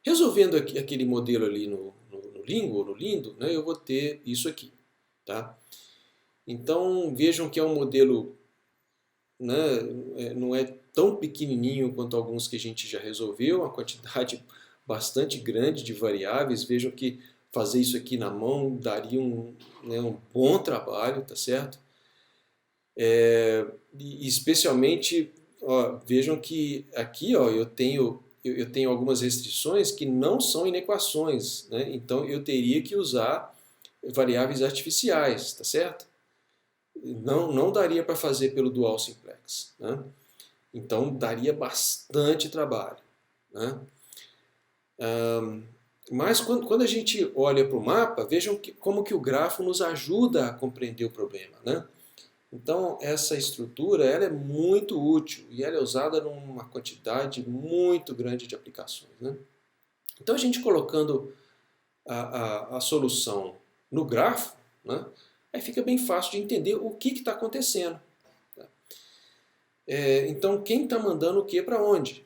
Resolvendo aquele modelo ali no Lingo ou no Lindo, né, eu vou ter isso aqui. Tá? Então vejam que é um modelo, né, não é tão pequenininho quanto alguns que a gente já resolveu, uma quantidade bastante grande de variáveis. Vejam que fazer isso aqui na mão daria né, um bom trabalho, tá certo? E especialmente, ó, vejam que aqui, ó, eu tenho algumas restrições que não são inequações, né? Então eu teria que usar variáveis artificiais, tá certo? Não daria para fazer pelo dual simplex, né? Então daria bastante trabalho, né? Mas quando a gente olha para o mapa, vejam como que o grafo nos ajuda a compreender o problema, né? Então essa estrutura ela é muito útil e ela é usada numa quantidade muito grande de aplicações, né? Então a gente colocando a solução no grafo, né, aí fica bem fácil de entender o que está acontecendo. Tá? Então quem está mandando o que para onde?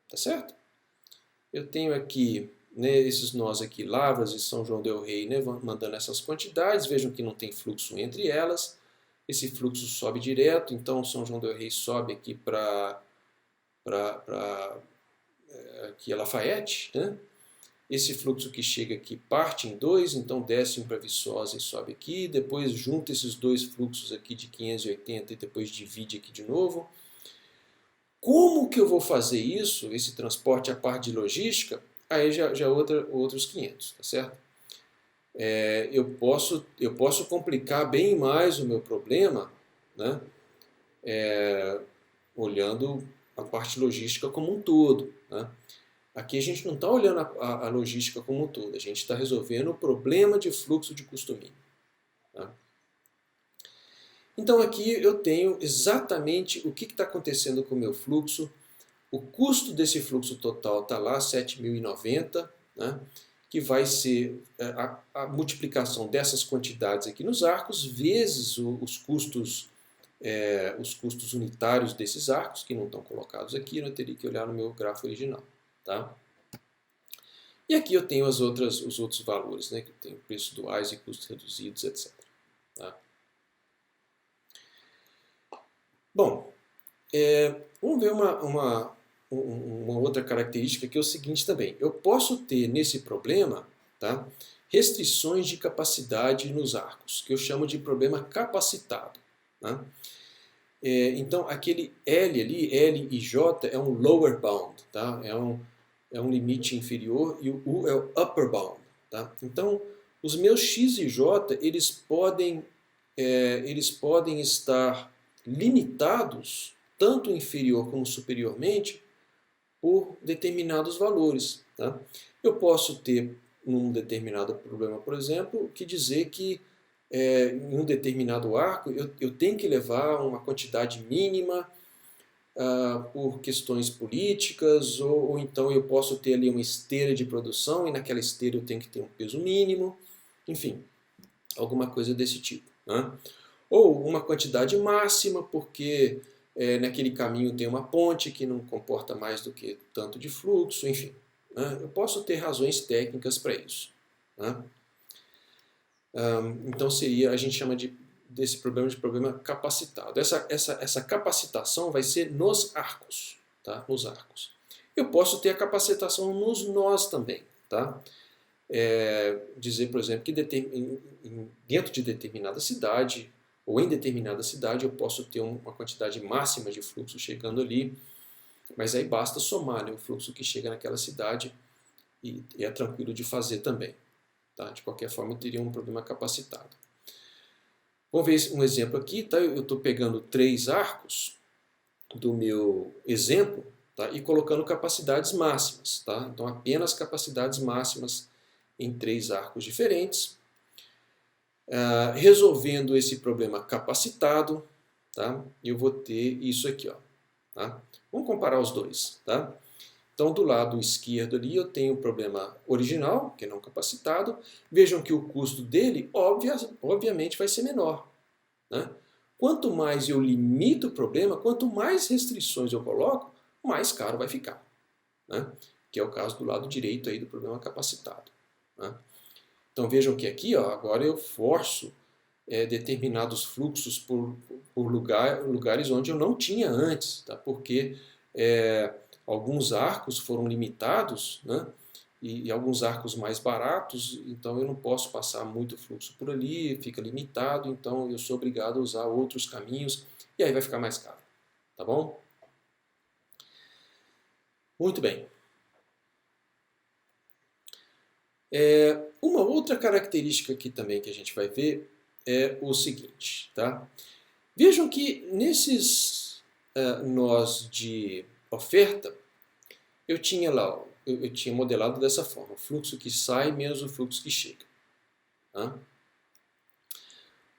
Tá certo? Eu tenho aqui, né, esses nós aqui, Lavras e São João del Rei, né, mandando essas quantidades. Vejam que não tem fluxo entre elas. Esse fluxo sobe direto, então São João del Rei sobe aqui para aqui a Lafayette, né? Esse fluxo que chega aqui parte em dois, então desce um para Viçosa e sobe aqui, depois junta esses dois fluxos aqui de 580 e depois divide aqui de novo. Como que eu vou fazer isso, esse transporte à parte de logística? Aí já outros 500, tá certo? Eu posso complicar bem mais o meu problema, né? Olhando a parte logística como um todo, né? Aqui a gente não está olhando a logística como um todo, a gente está resolvendo o problema de fluxo de custo mínimo. Tá? Então aqui eu tenho exatamente o que está acontecendo com o meu fluxo. O custo desse fluxo total está lá, 7.090, né? Que vai ser a multiplicação dessas quantidades aqui nos arcos, vezes os custos unitários desses arcos, que não estão colocados aqui, eu teria que olhar no meu grafo original. Tá? E aqui eu tenho os outros valores, né? Que eu tenho preços duais e custos reduzidos, etc. Tá? Bom, vamos ver uma outra característica que é o seguinte também. Eu posso ter nesse problema, tá, restrições de capacidade nos arcos, que eu chamo de problema capacitado. Tá? Então aquele L ali, L e J é um lower bound, tá? É um limite inferior e o U é o upper bound. Tá? Então os meus X e J eles podem estar limitados tanto inferior como superiormente por determinados valores. Tá? Eu posso ter, num determinado problema, por exemplo, que dizer que em um determinado arco eu tenho que levar uma quantidade mínima por questões políticas, ou então eu posso ter ali uma esteira de produção e naquela esteira eu tenho que ter um peso mínimo, enfim, alguma coisa desse tipo. Né? Ou uma quantidade máxima, porque naquele caminho tem uma ponte que não comporta mais do que tanto de fluxo, enfim. Né? Eu posso ter razões técnicas para isso. Né? Então a gente chama desse problema de problema capacitado. Essa capacitação vai ser nos arcos. Tá? Nos arcos. Eu posso ter a capacitação nos nós também. Tá? Dizer, por exemplo, que dentro de determinada cidade ou em determinada cidade eu posso ter uma quantidade máxima de fluxo chegando ali, mas aí basta somar, né, o fluxo que chega naquela cidade e é tranquilo de fazer também. Tá? De qualquer forma, eu teria um problema capacitado. Vamos ver um exemplo aqui. Tá? Eu estou pegando 3 arcos do meu exemplo, tá? E colocando capacidades máximas. Tá? Então, apenas capacidades máximas em 3 arcos diferentes. Resolvendo esse problema capacitado, tá? Eu vou ter isso aqui. Ó, tá? Vamos comparar os dois. Tá? Então, do lado esquerdo ali, eu tenho o problema original, que é não capacitado. Vejam que o custo dele, obviamente, vai ser menor. Né? Quanto mais eu limito o problema, quanto mais restrições eu coloco, mais caro vai ficar. Né? que é o caso do lado direito aí do problema capacitado. Né? Então vejam que aqui, ó, agora eu forço determinados fluxos por lugares onde eu não tinha antes, tá? Porque alguns arcos foram limitados, né? E alguns arcos mais baratos, então eu não posso passar muito fluxo por ali, fica limitado, então eu sou obrigado a usar outros caminhos, e aí vai ficar mais caro, tá bom? Muito bem. Uma outra característica aqui também que a gente vai ver é o seguinte, tá? Vejam que nesses nós de oferta, eu tinha lá, eu tinha modelado dessa forma, o fluxo que sai menos o fluxo que chega. Tá?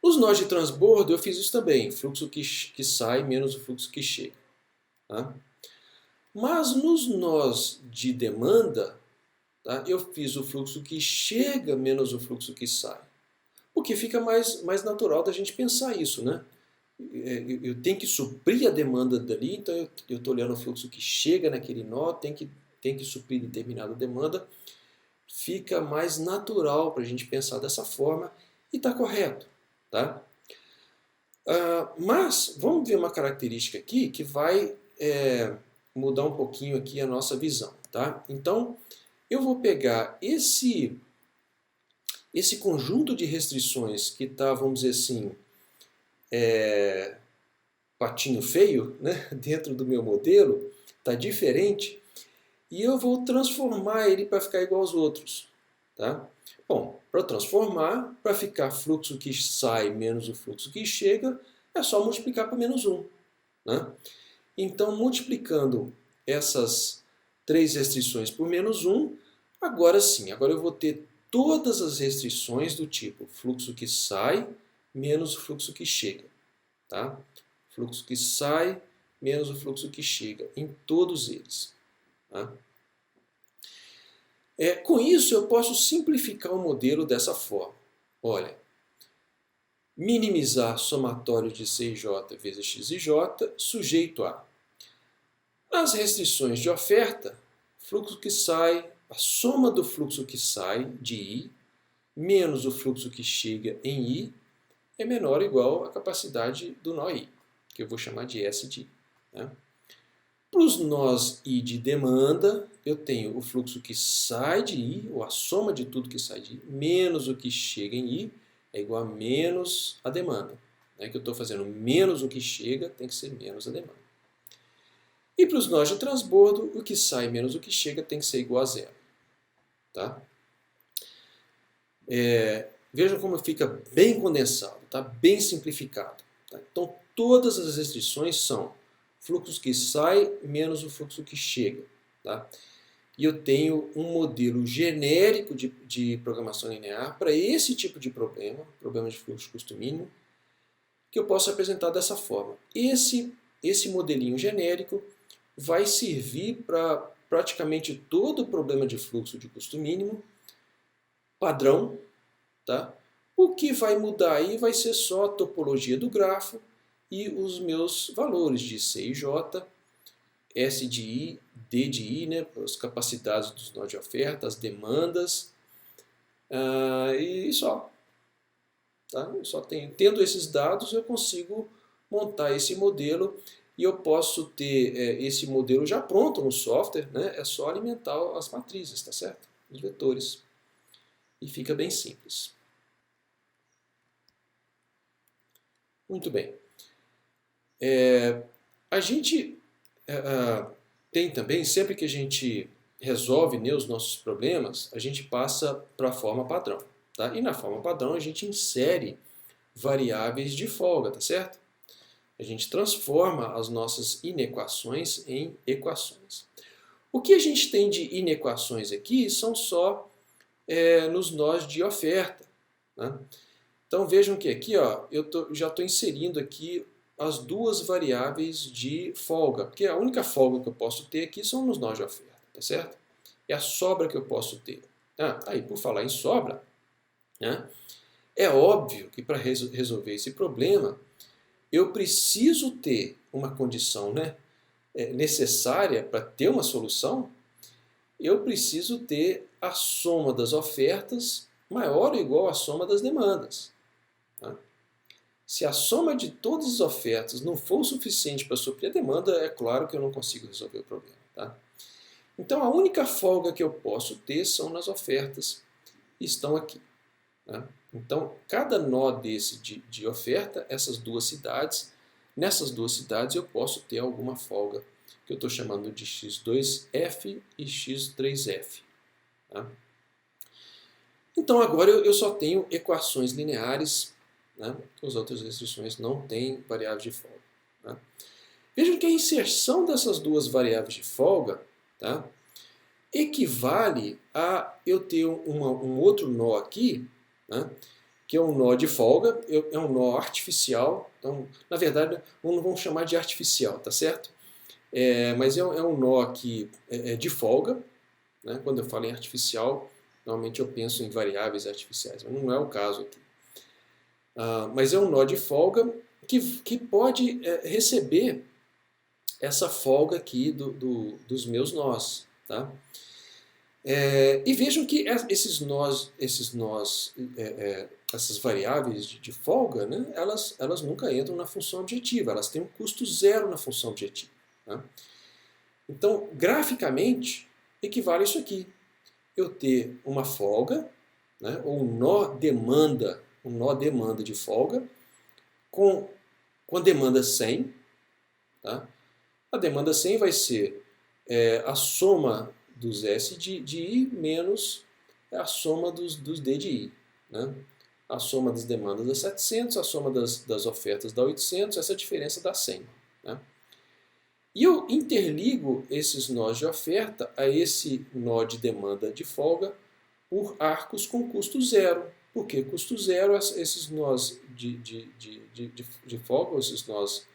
Nos nós de transbordo eu fiz isso também, fluxo que sai menos o fluxo que chega. Tá? Mas nos nós de demanda, tá, eu fiz o fluxo que chega menos o fluxo que sai. O que fica mais natural da gente pensar isso, né? Eu tenho que suprir a demanda dali, então eu estou olhando o fluxo que chega naquele nó, tem que suprir determinada demanda. Fica mais natural para a gente pensar dessa forma e está correto. Tá? Mas vamos ver uma característica aqui que vai mudar um pouquinho aqui a nossa visão. Tá? Então eu vou pegar esse conjunto de restrições que está, vamos dizer assim, patinho feio, né, dentro do meu modelo, está diferente, e eu vou transformar ele para ficar igual aos outros. Tá? Bom, para transformar, para ficar fluxo que sai menos o fluxo que chega, é só multiplicar por menos 1. Né? Então, multiplicando essas três restrições por menos 1, agora sim, agora eu vou ter todas as restrições do tipo fluxo que sai menos o fluxo que chega. Tá? Fluxo que sai menos o fluxo que chega, em todos eles. Tá? Com isso, eu posso simplificar o modelo dessa forma. Olha, minimizar somatório de CIJ vezes XIJ sujeito a, nas restrições de oferta, fluxo que sai, a soma do fluxo que sai de I menos o fluxo que chega em I é menor ou igual à capacidade do nó I, que eu vou chamar de S de I. Né? Para os nós I de demanda, eu tenho o fluxo que sai de I, ou a soma de tudo que sai de I, menos o que chega em I, é igual a menos a demanda. Né? Que eu estou fazendo menos o que chega, tem que ser menos a demanda. E para os nós de transbordo, o que sai menos o que chega tem que ser igual a zero. Tá? Vejam como fica bem condensado, tá? Bem simplificado. Tá? Então, todas as restrições são fluxo que sai menos o fluxo que chega. Tá? E eu tenho um modelo genérico de programação linear para esse tipo de problema de fluxo de custo mínimo, que eu posso apresentar dessa forma. Esse modelinho genérico vai servir para praticamente todo problema de fluxo de custo mínimo, padrão. Tá? O que vai mudar aí vai ser só a topologia do grafo e os meus valores de C e J, S de I, D de I, né, as capacidades dos nós de oferta, as demandas, e só. Tá? Eu só tendo esses dados, eu consigo montar esse modelo e eu posso ter esse modelo já pronto no software, né? É só alimentar as matrizes, tá certo? Os vetores. E fica bem simples. Muito bem. A gente tem também, sempre que a gente resolve, né, os nossos problemas, a gente passa para a forma padrão. Tá? E na forma padrão a gente insere variáveis de folga, tá certo? A gente transforma as nossas inequações em equações. O que a gente tem de inequações aqui são só nos nós de oferta. Né? Então vejam que aqui ó, já estou inserindo aqui as duas variáveis de folga, porque a única folga que eu posso ter aqui são nos nós de oferta, tá certo? É a sobra que eu posso ter. Aí, por falar em sobra, né, é óbvio que para resolver esse problema, eu preciso ter uma condição, né, necessária para ter uma solução, eu preciso ter a soma das ofertas maior ou igual à soma das demandas. Tá? Se a soma de todas as ofertas não for o suficiente para suprir a demanda, é claro que eu não consigo resolver o problema. Tá? Então a única folga que eu posso ter são nas ofertas que estão aqui. Tá? Então cada nó desse de oferta, essas duas cidades, nessas duas cidades eu posso ter alguma folga que eu estou chamando de x2f e x3f. Tá? Então agora eu só tenho equações lineares, né? As outras restrições não têm variáveis de folga. Tá? Vejam que a inserção dessas duas variáveis de folga, tá, equivale a eu ter um outro nó aqui, né, que é um nó de folga, é um nó artificial. Então, na verdade, não vamos chamar de artificial, tá certo? Mas é um nó aqui de folga. Né? Quando eu falo em artificial, normalmente eu penso em variáveis artificiais, mas não é o caso aqui. Mas é um nó de folga que pode receber essa folga aqui dos meus nós. Tá? E vejam que essas variáveis de folga, né, elas nunca entram na função objetiva, elas têm um custo zero na função objetiva. Tá? Então, graficamente, equivale a isso aqui. Eu ter uma folga, né, ou um nó demanda de folga, com a demanda 100. Tá? A demanda 100 vai ser a soma dos S de I menos a soma dos D de I. Né? A soma das demandas dá 700, a soma das ofertas dá 800, essa diferença dá 100. Né? E eu interligo esses nós de oferta a esse nó de demanda de folga por arcos com custo zero. Por que custo zero? Esses nós de folga, esses nós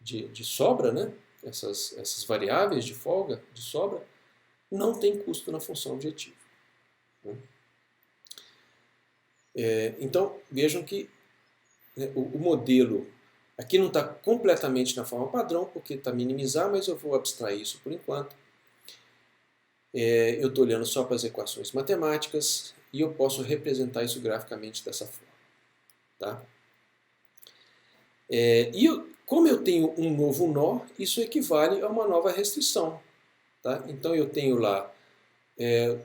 de sobra, né? essas variáveis de folga, de sobra, não tem custo na função objetiva. Né? Então, vejam que o modelo aqui não está completamente na forma padrão, porque está minimizar, mas eu vou abstrair isso por enquanto. Eu estou olhando só para as equações matemáticas e eu posso representar isso graficamente dessa forma. Tá? Como eu tenho um novo nó, isso equivale a uma nova restrição. Tá? Então eu tenho lá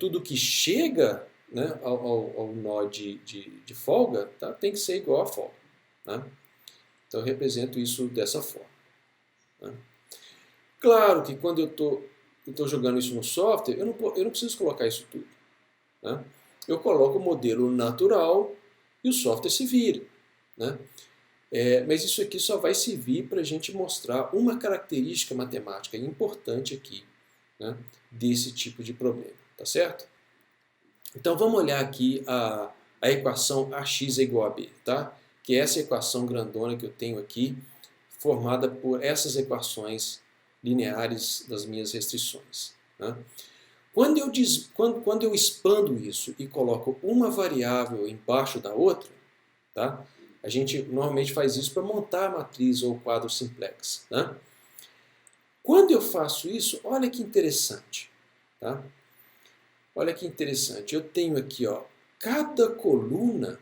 tudo que chega, né, ao nó de folga, tá? Tem que ser igual a folga. Tá? Então eu represento isso dessa forma. Tá? Claro que quando eu estou jogando isso no software, eu não preciso colocar isso tudo. Tá? Eu coloco o modelo natural e o software se vira. Né? Mas isso aqui só vai servir para a gente mostrar uma característica matemática importante aqui, né, desse tipo de problema. Tá certo? Então vamos olhar aqui a equação AX é igual a B. Tá? Que é essa equação grandona que eu tenho aqui, formada por essas equações lineares das minhas restrições. Né? Quando eu expando isso e coloco uma variável embaixo da outra, tá? A gente normalmente faz isso para montar a matriz ou o quadro simplex. Né? Quando eu faço isso, olha que interessante. Tá? Olha que interessante. Eu tenho aqui, ó, cada coluna,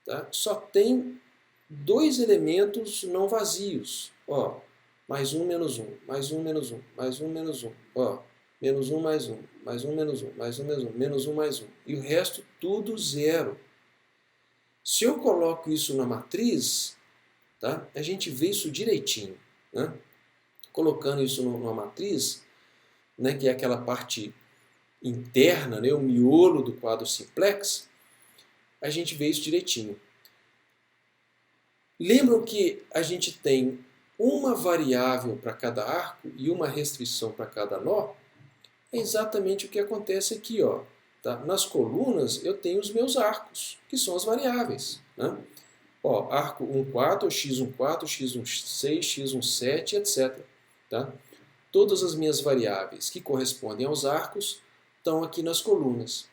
tá, só tem dois elementos não vazios. Ó, mais um, menos um, mais um, menos um, mais um, menos um. Ó, menos um, mais um, mais um, menos um, mais um, menos um, menos um, mais um. E o resto tudo zero. Se eu coloco isso na matriz, tá, a gente vê isso direitinho. Né? Colocando isso numa matriz, né, que é aquela parte interna, né, o miolo do quadro simplex, a gente vê isso direitinho. Lembram que a gente tem uma variável para cada arco e uma restrição para cada nó? É exatamente o que acontece aqui. Ó. Tá? Nas colunas eu tenho os meus arcos, que são as variáveis. Né? Ó, arco 14, x14, x16, x17, etc. Tá? Todas as minhas variáveis que correspondem aos arcos estão aqui nas colunas.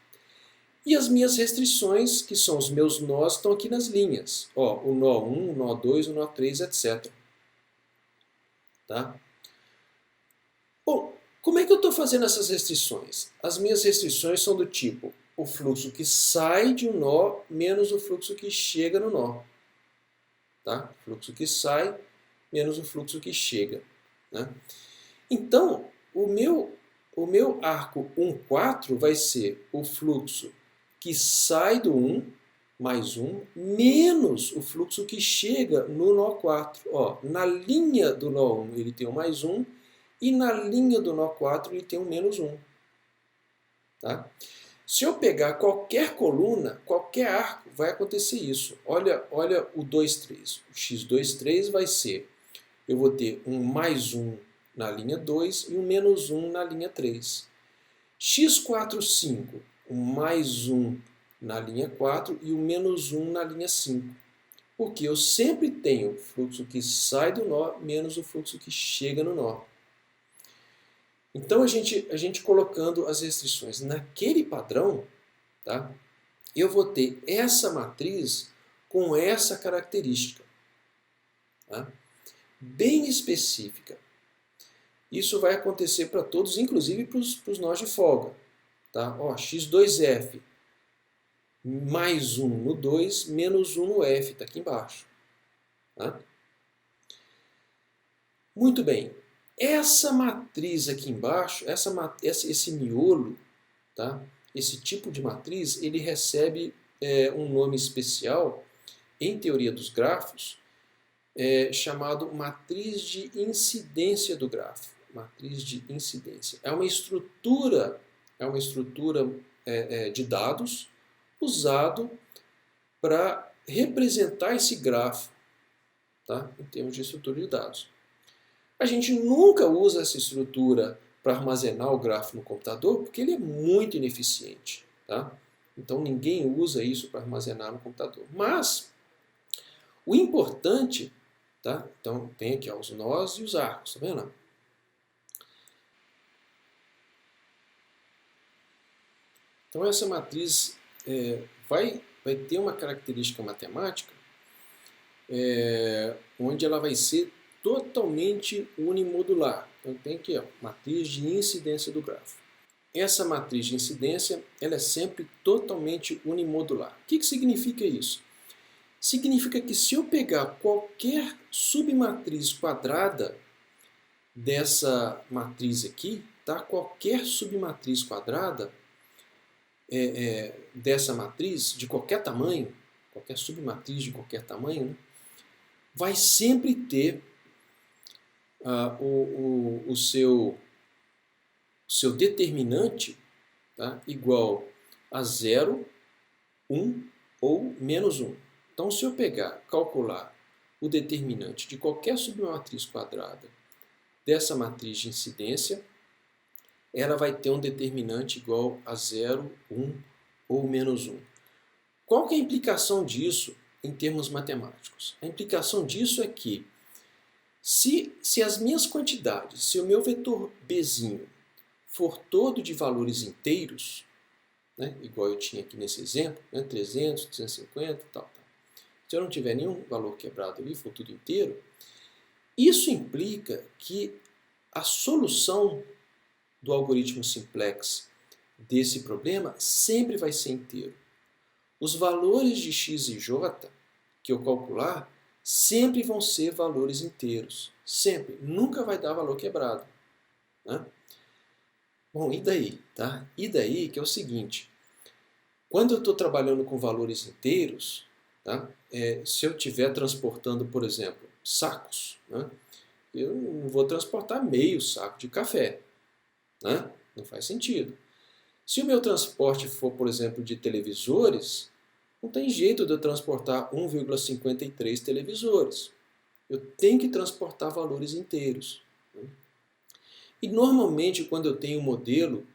E as minhas restrições, que são os meus nós, estão aqui nas linhas. Ó, o nó 1, o nó 2, o nó 3, etc. Tá? Bom, Como é que eu estou fazendo essas restrições? As minhas restrições são do tipo o fluxo que sai de um nó menos o fluxo que chega no nó. Tá? O fluxo que sai menos o fluxo que chega. Né? Então, o meu arco 1, 4 vai ser o fluxo que sai do 1, mais 1, menos o fluxo que chega no nó 4. Ó, na linha do nó 1 ele tem um mais 1, e na linha do nó 4 ele tem um menos 1. Tá? Se eu pegar qualquer coluna, qualquer arco, vai acontecer isso. Olha o 2, 3. O x2, 3 vai ser, eu vou ter um mais 1 na linha 2 e um menos 1 na linha 3. x4, 5, um mais 1 na linha 4 e um menos 1 na linha 5. Porque eu sempre tenho o fluxo que sai do nó menos o fluxo que chega no nó. Então, a gente colocando as restrições naquele padrão, tá? Eu vou ter essa matriz com essa característica, tá? Bem específica. Isso vai acontecer para todos, inclusive para os nós de folga. Tá? Ó, x2f mais 1 no 2, menos 1 no f, está aqui embaixo. Tá? Muito bem. Essa matriz aqui embaixo, esse miolo, tá? Esse tipo de matriz, ele recebe um nome especial em teoria dos grafos, chamado matriz de incidência do grafo. Matriz de incidência. É uma estrutura de dados usado para representar esse grafo, tá? Em termos de estrutura de dados. A gente nunca usa essa estrutura para armazenar o grafo no computador porque ele é muito ineficiente. Tá? Então ninguém usa isso para armazenar no computador. Mas o importante, tá? Então tem aqui ó, os nós e os arcos, tá vendo? Então essa matriz vai ter uma característica matemática onde ela vai ser totalmente unimodular. Então tem aqui ó, matriz de incidência do grafo. Essa matriz de incidência ela é sempre totalmente unimodular. O que significa isso? Significa que se eu pegar qualquer submatriz quadrada dessa matriz aqui, tá? Qualquer submatriz quadrada dessa matriz, de qualquer tamanho, qualquer submatriz de qualquer tamanho, né? Vai sempre ter o seu determinante, tá? Igual a 0, 1 ou menos 1. Então, se eu calcular o determinante de qualquer submatriz quadrada dessa matriz de incidência, ela vai ter um determinante igual a 0, 1 ou menos 1. Qual que é a implicação disso em termos matemáticos? A implicação disso é que se as minhas quantidades, se o meu vetor Bzinho for todo de valores inteiros, né, igual eu tinha aqui nesse exemplo, né, 300, 250, tal. Se eu não tiver nenhum valor quebrado ali, for tudo inteiro, isso implica que a solução do algoritmo simplex desse problema sempre vai ser inteiro. Os valores de x e j que eu calcular sempre vão ser valores inteiros. Sempre. Nunca vai dar valor quebrado. Né? Bom, e daí? Tá? E daí que é o seguinte. Quando eu estou trabalhando com valores inteiros, tá? Se eu estiver transportando, por exemplo, sacos, né? Eu não vou transportar meio saco de café. Né? Não faz sentido. Se o meu transporte for, por exemplo, de televisores, não tem jeito de eu transportar 1,53 televisores. Eu tenho que transportar valores inteiros. Né? E normalmente, quando eu tenho um modelo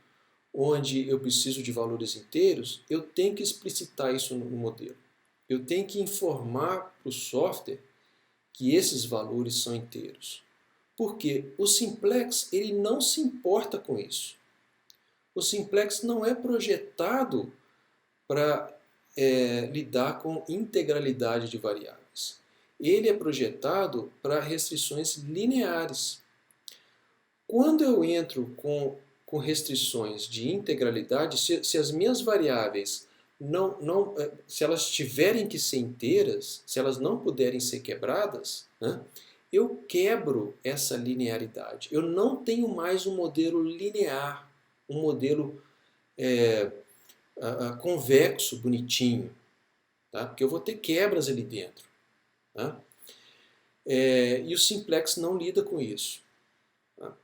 onde eu preciso de valores inteiros, eu tenho que explicitar isso no modelo. Eu tenho que informar para o software que esses valores são inteiros. Porque o simplex ele não se importa com isso. O simplex não é projetado para lidar com integralidade de variáveis. Ele é projetado para restrições lineares. Quando eu entro com restrições de integralidade, se as minhas variáveis se elas tiverem que ser inteiras, se elas não puderem ser quebradas, né, eu quebro essa linearidade. Eu não tenho mais um modelo linear, um modelo convexo, bonitinho, tá? Porque eu vou ter quebras ali dentro. Tá? E o simplex não lida com isso. Tá?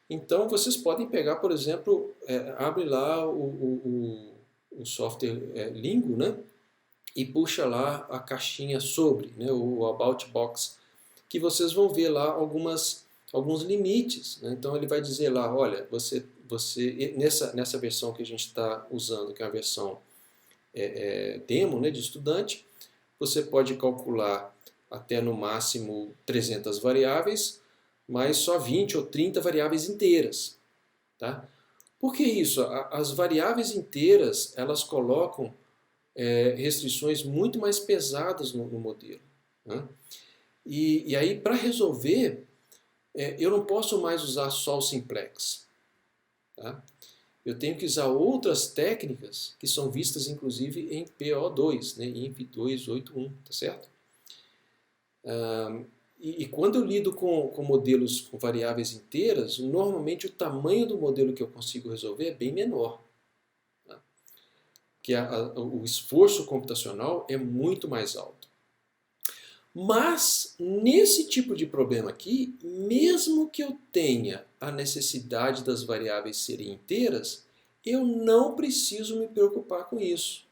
Então vocês podem pegar, por exemplo, abre lá o software Lingo, né? E puxa lá a caixinha sobre, né? O About Box, que vocês vão ver lá alguns limites. Né? Então ele vai dizer lá, olha, você nessa versão que a gente está usando, que é a versão demo, né, de estudante, você pode calcular até no máximo 300 variáveis, mas só 20 ou 30 variáveis inteiras. Tá? Por que isso? As variáveis inteiras, elas colocam restrições muito mais pesadas no modelo. Né? E aí, para resolver, eu não posso mais usar só o simplex. Tá? Eu tenho que usar outras técnicas que são vistas, inclusive, em PO2, né? INF 281, tá certo? E quando eu lido com modelos com variáveis inteiras, normalmente o tamanho do modelo que eu consigo resolver é bem menor. Tá? Porque o esforço computacional é muito mais alto. Mas, nesse tipo de problema aqui, mesmo que eu tenha a necessidade das variáveis serem inteiras, eu não preciso me preocupar com isso.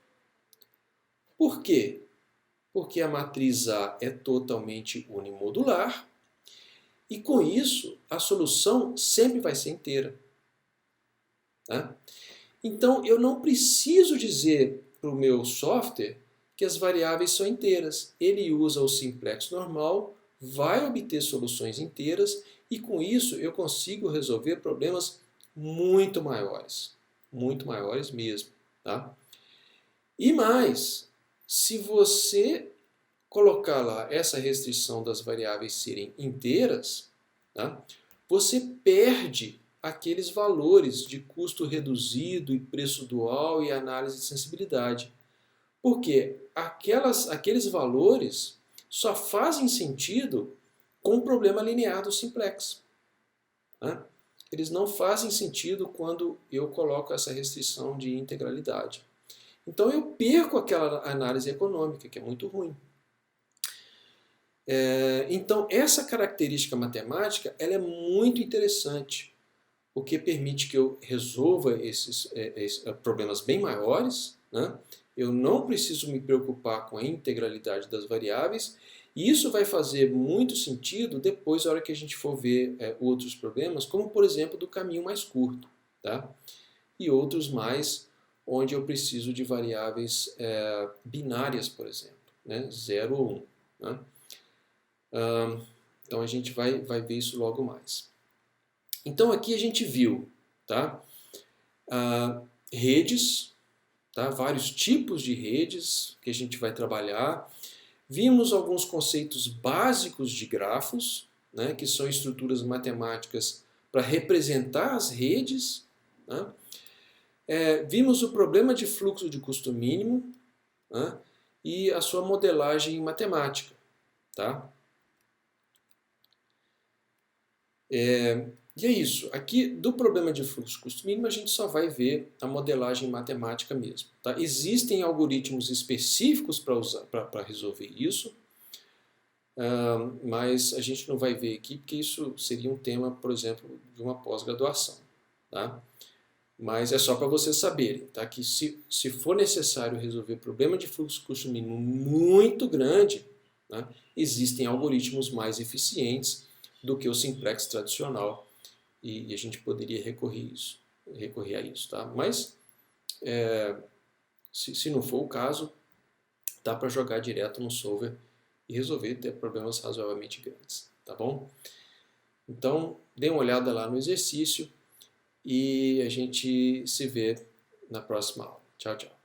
Por quê? Porque a matriz A é totalmente unimodular e, com isso, a solução sempre vai ser inteira. Tá? Então, eu não preciso dizer para o meu software que as variáveis são inteiras. Ele usa o simplex normal, vai obter soluções inteiras e com isso eu consigo resolver problemas muito maiores mesmo. Tá? E mais, se você colocar lá essa restrição das variáveis serem inteiras, tá? Você perde aqueles valores de custo reduzido e preço dual e análise de sensibilidade. Porque aqueles valores só fazem sentido com o problema linear do simplex. Né? Eles não fazem sentido quando eu coloco essa restrição de integralidade. Então eu perco aquela análise econômica, que é muito ruim. Então essa característica matemática ela é muito interessante, porque permite que eu resolva esses problemas bem maiores, né? Eu não preciso me preocupar com a integralidade das variáveis, e isso vai fazer muito sentido depois, na hora que a gente for ver outros problemas, como por exemplo do caminho mais curto, tá? E outros mais, onde eu preciso de variáveis binárias, por exemplo, né? 0 ou 1. Né? Então a gente vai ver isso logo mais. Então aqui a gente viu, tá? Redes, tá? Vários tipos de redes que a gente vai trabalhar. Vimos alguns conceitos básicos de grafos, né? Que são estruturas matemáticas para representar as redes. Né? Vimos o problema de fluxo de custo mínimo, né? E a sua modelagem matemática. Tá? E é isso. Aqui, do problema de fluxo custo mínimo, a gente só vai ver a modelagem matemática mesmo. Tá? Existem algoritmos específicos para resolver isso, mas a gente não vai ver aqui, porque isso seria um tema, por exemplo, de uma pós-graduação. Tá? Mas é só para vocês saberem, tá? Que se for necessário resolver problema de fluxo custo mínimo muito grande, né, existem algoritmos mais eficientes do que o simplex tradicional e a gente poderia recorrer a isso, tá? Mas se não for o caso, dá para jogar direto no solver e resolver ter problemas razoavelmente grandes, tá bom? Então, dê uma olhada lá no exercício e a gente se vê na próxima aula. Tchau, tchau.